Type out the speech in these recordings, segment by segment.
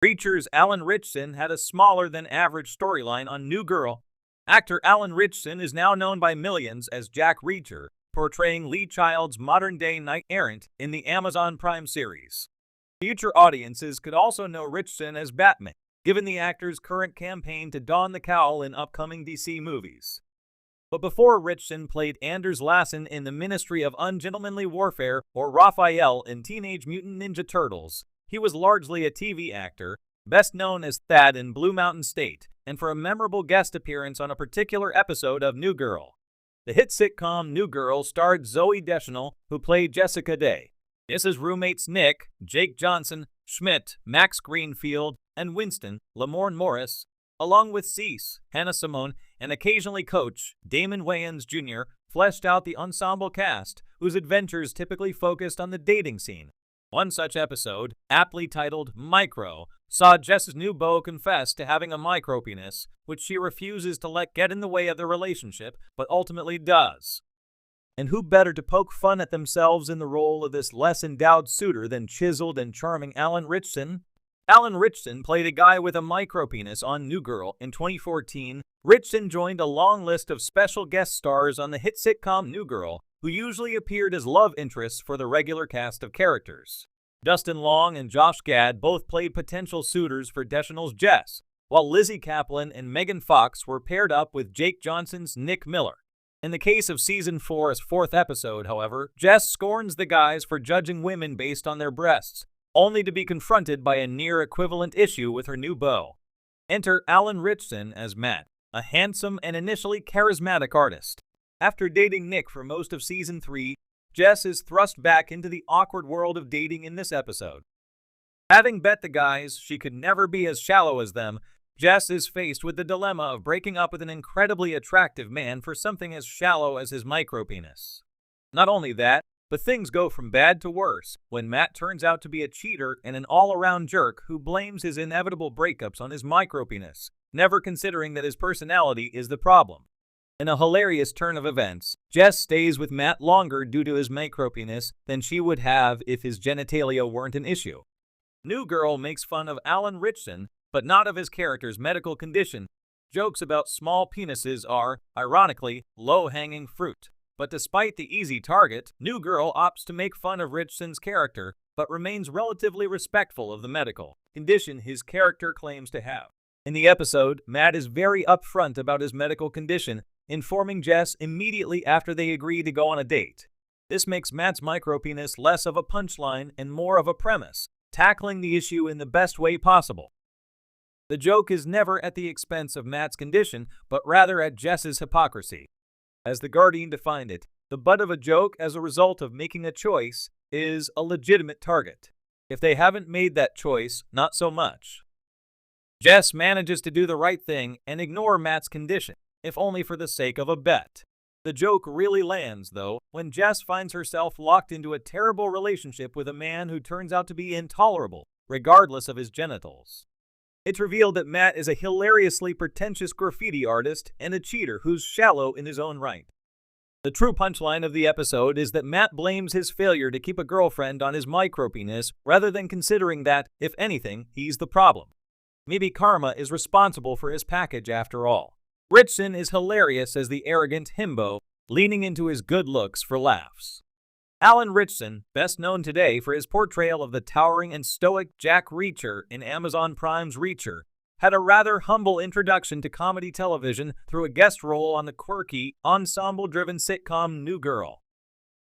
Reacher's Alan Ritchson had a smaller-than-average storyline on New Girl. Actor Alan Ritchson is now known by millions as Jack Reacher, portraying Lee Child's modern-day knight errant in the Amazon Prime series. Future audiences could also know Ritchson as Batman, given the actor's current campaign to don the cowl in upcoming DC movies. But before Ritchson played Anders Lassen in the Ministry of Ungentlemanly Warfare or Raphael in Teenage Mutant Ninja Turtles, he was largely a TV actor, best known as Thad in Blue Mountain State, and for a memorable guest appearance on a particular episode of New Girl. The hit sitcom New Girl starred Zooey Deschanel, who played Jessica Day. This is roommates Nick, Jake Johnson, Schmidt, Max Greenfield, and Winston, Lamorne Morris, along with Cease, Hannah Simone, and occasionally Coach, Damon Wayans Jr., fleshed out the ensemble cast, whose adventures typically focused on the dating scene. One such episode, aptly titled Micro, saw Jess's new beau confess to having a micropenis, which she refuses to let get in the way of the relationship, but ultimately does. And who better to poke fun at themselves in the role of this less endowed suitor than chiseled and charming Alan Ritchson? Alan Ritchson played a guy with a micropenis on New Girl in 2014. Ritchson joined a long list of special guest stars on the hit sitcom New Girl, who usually appeared as love interests for the regular cast of characters. Dustin Long and Josh Gad both played potential suitors for Deschanel's Jess, while Lizzie Kaplan and Megan Fox were paired up with Jake Johnson's Nick Miller. In the case of Season 4's fourth episode, however, Jess scorns the guys for judging women based on their breasts, only to be confronted by a near-equivalent issue with her new beau. Enter Alan Ritchson as Matt, a handsome and initially charismatic artist. After dating Nick for most of Season 3, Jess is thrust back into the awkward world of dating in this episode. Having bet the guys she could never be as shallow as them, Jess is faced with the dilemma of breaking up with an incredibly attractive man for something as shallow as his micropenis. Not only that, but things go from bad to worse when Matt turns out to be a cheater and an all-around jerk who blames his inevitable breakups on his micropenis, never considering that his personality is the problem. In a hilarious turn of events, Jess stays with Matt longer due to his micropenis than she would have if his genitalia weren't an issue. New Girl makes fun of Alan Ritchson, but not of his character's medical condition. Jokes about small penises are, ironically, low-hanging fruit. But despite the easy target, New Girl opts to make fun of Ritchson's character, but remains relatively respectful of the medical condition his character claims to have. In the episode, Matt is very upfront about his medical condition, informing Jess immediately after they agree to go on a date. This makes Matt's micropenis less of a punchline and more of a premise, tackling the issue in the best way possible. The joke is never at the expense of Matt's condition, but rather at Jess's hypocrisy. As The Guardian defined it, the butt of a joke as a result of making a choice is a legitimate target. If they haven't made that choice, not so much. Jess manages to do the right thing and ignore Matt's condition, if only for the sake of a bet. The joke really lands, though, when Jess finds herself locked into a terrible relationship with a man who turns out to be intolerable, regardless of his genitals. It's revealed that Matt is a hilariously pretentious graffiti artist and a cheater who's shallow in his own right. The true punchline of the episode is that Matt blames his failure to keep a girlfriend on his micropenis rather than considering that, if anything, he's the problem. Maybe karma is responsible for his package after all. Ritchson is hilarious as the arrogant himbo, leaning into his good looks for laughs. Alan Ritchson, best known today for his portrayal of the towering and stoic Jack Reacher in Amazon Prime's Reacher, had a rather humble introduction to comedy television through a guest role on the quirky, ensemble-driven sitcom New Girl.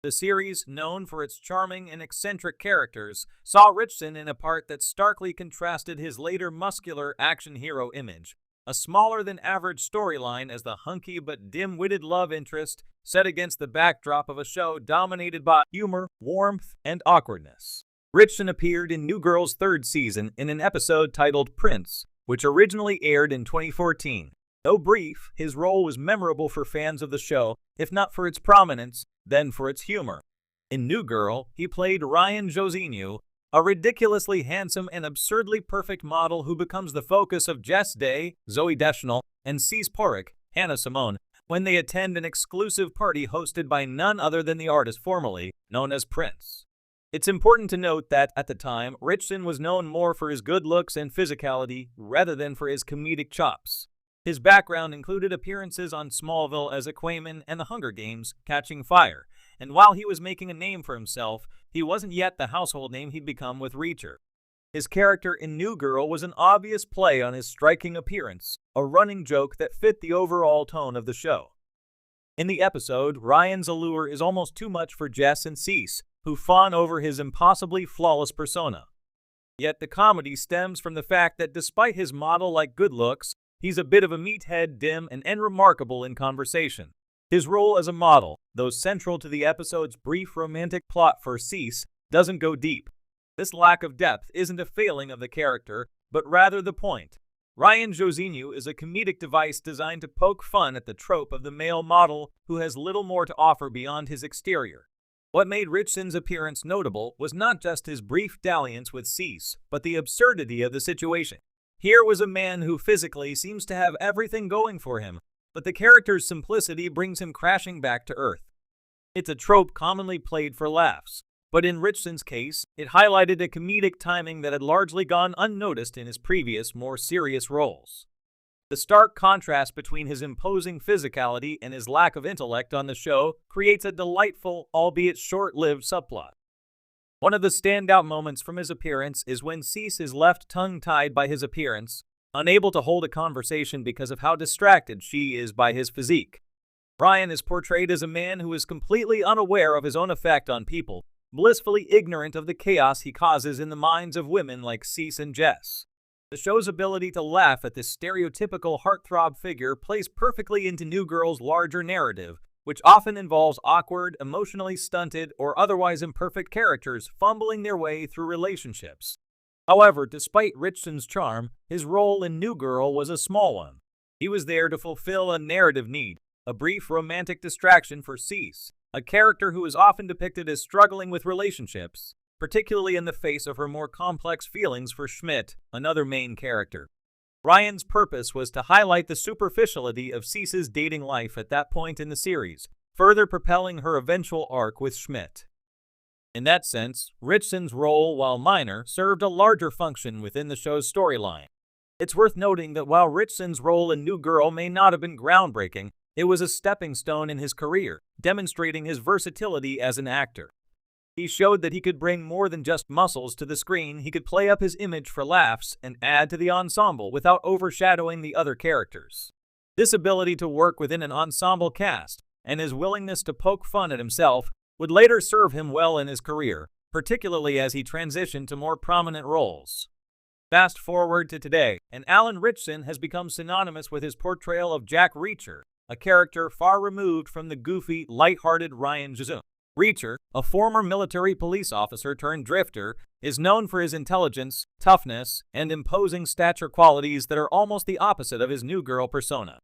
The series, known for its charming and eccentric characters, saw Ritchson in a part that starkly contrasted his later muscular action hero image, a smaller-than-average storyline as the hunky but dim-witted love interest set against the backdrop of a show dominated by humor, warmth, and awkwardness. Ritchson appeared in New Girl's third season in an episode titled Prince, which originally aired in 2014. Though brief, his role was memorable for fans of the show, if not for its prominence, then for its humor. In New Girl, he played Ryan Josigno, a ridiculously handsome and absurdly perfect model who becomes the focus of Jess Day, Zooey Deschanel, and Cease Porrick, Hannah Simone, when they attend an exclusive party hosted by none other than the artist formerly known as Prince. It's important to note that, at the time, Ritchson was known more for his good looks and physicality rather than for his comedic chops. His background included appearances on Smallville as Aquaman and The Hunger Games, Catching Fire, and while he was making a name for himself, he wasn't yet the household name he'd become with Reacher. His character in New Girl was an obvious play on his striking appearance, a running joke that fit the overall tone of the show. In the episode, Ryan's allure is almost too much for Jess and Cease, who fawn over his impossibly flawless persona. Yet the comedy stems from the fact that despite his model-like good looks, he's a bit of a meathead, dim and unremarkable in conversation. His role as a model, though central to the episode's brief romantic plot for Cease, doesn't go deep. This lack of depth isn't a failing of the character, but rather the point. Ryan Josinho is a comedic device designed to poke fun at the trope of the male model who has little more to offer beyond his exterior. What made Ritchson's appearance notable was not just his brief dalliance with Cease, but the absurdity of the situation. Here was a man who physically seems to have everything going for him, but the character's simplicity brings him crashing back to earth. It's a trope commonly played for laughs, but in Ritchson's case, it highlighted a comedic timing that had largely gone unnoticed in his previous, more serious roles. The stark contrast between his imposing physicality and his lack of intellect on the show creates a delightful, albeit short-lived subplot. One of the standout moments from his appearance is when Cease is left tongue-tied by his appearance, unable to hold a conversation because of how distracted she is by his physique. Ryan is portrayed as a man who is completely unaware of his own effect on people, blissfully ignorant of the chaos he causes in the minds of women like Cease and Jess. The show's ability to laugh at this stereotypical heartthrob figure plays perfectly into New Girl's larger narrative, which often involves awkward, emotionally stunted, or otherwise imperfect characters fumbling their way through relationships. However, despite Ritchson's charm, his role in New Girl was a small one. He was there to fulfill a narrative need, a brief romantic distraction for Cease, a character who is often depicted as struggling with relationships, particularly in the face of her more complex feelings for Schmidt, another main character. Ryan's purpose was to highlight the superficiality of Cease's dating life at that point in the series, further propelling her eventual arc with Schmidt. In that sense, Ritchson's role, while minor, served a larger function within the show's storyline. It's worth noting that while Ritchson's role in New Girl may not have been groundbreaking, it was a stepping stone in his career, demonstrating his versatility as an actor. He showed that he could bring more than just muscles to the screen. He could play up his image for laughs and add to the ensemble without overshadowing the other characters. This ability to work within an ensemble cast, and his willingness to poke fun at himself, would later serve him well in his career, particularly as he transitioned to more prominent roles. Fast forward to today, and Alan Ritchson has become synonymous with his portrayal of Jack Reacher, a character far removed from the goofy, light-hearted Ryan Josinho. Reacher, a former military police officer turned drifter, is known for his intelligence, toughness, and imposing stature qualities that are almost the opposite of his New Girl persona.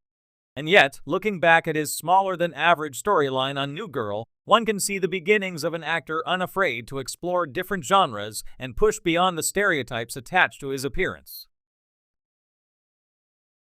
And yet, looking back at his smaller-than-average storyline on New Girl, one can see the beginnings of an actor unafraid to explore different genres and push beyond the stereotypes attached to his appearance.